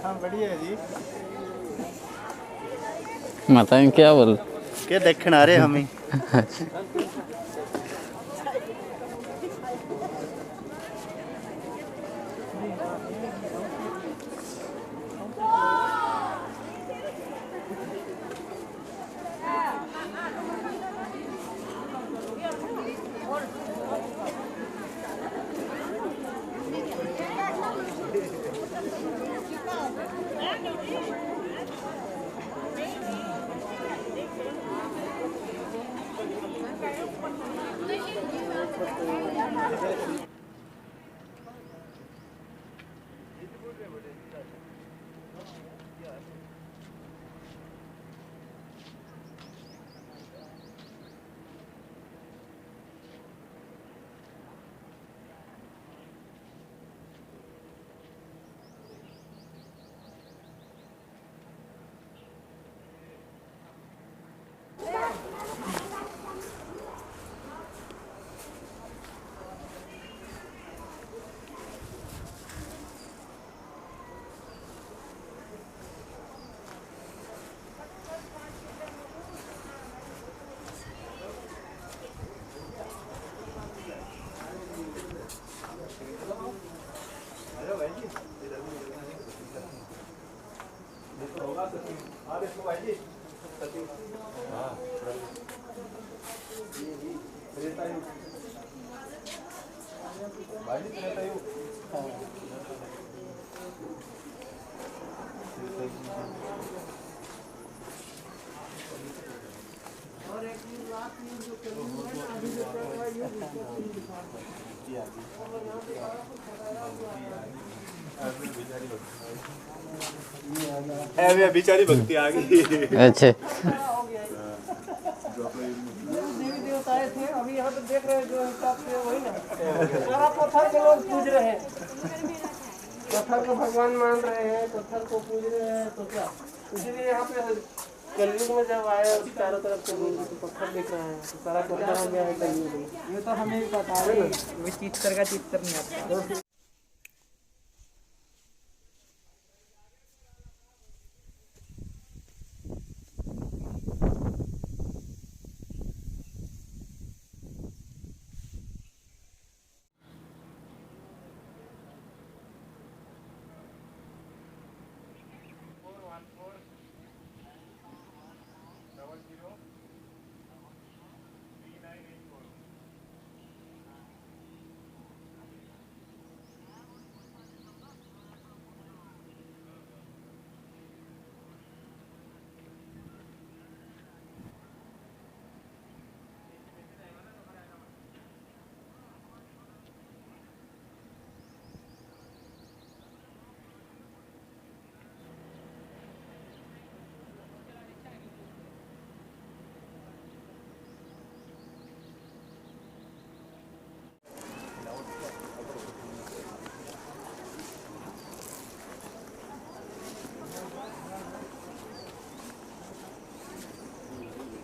हाँ बढ़िया है जी। बताएं क्या बोल क्या देखने आ रहे हमें। बेचारी भक्ति आ गई। अच्छे देवी देवता आए थे, अभी यहाँ पे देख रहे हैं जो हिसाब से वही ना सारा पत्थर को लोग पूज रहे हैं, पत्थर को भगवान मान रहे हैं, पत्थर को पूज रहे हैं। तो क्या इसीलिए यहाँ पे कलयुग में जब आए चारों तरफ से लोग तो पत्थर दिख रहे हैं, तो सारा पत्थर हो गया है कलयुग में। ये तो हमें भी पता है, वो चित्तर का चित्तर नहीं आता।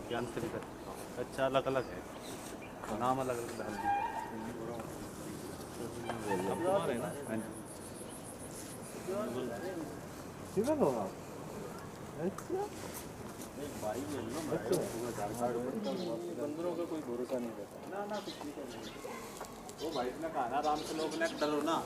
ज्ञान से कर अच्छा अलग अलग है, नाम अलग अलग डाल दिए। बंदरों का कोई भरोसा नहीं रहता ना कुछ नहीं करना। वो भाई ने कहा ना आराम से लोग ने डरो ना।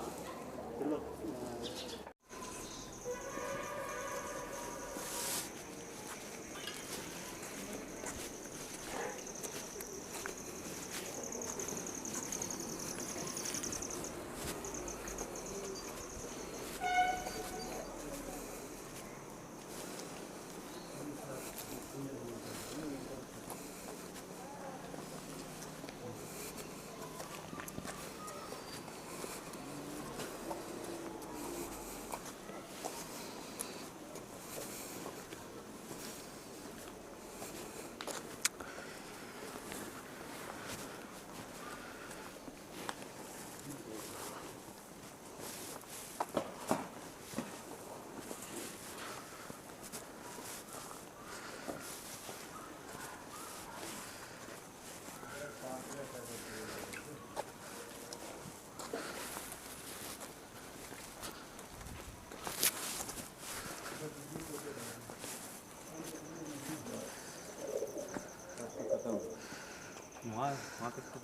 वहाँ तक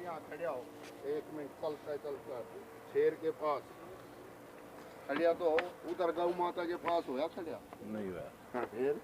यहाँ खड़े हो 1 मिनट चलता शेर के पास खड़िया तो उधर गौ माता के पास होया खड़िया नहीं हुआ। फिर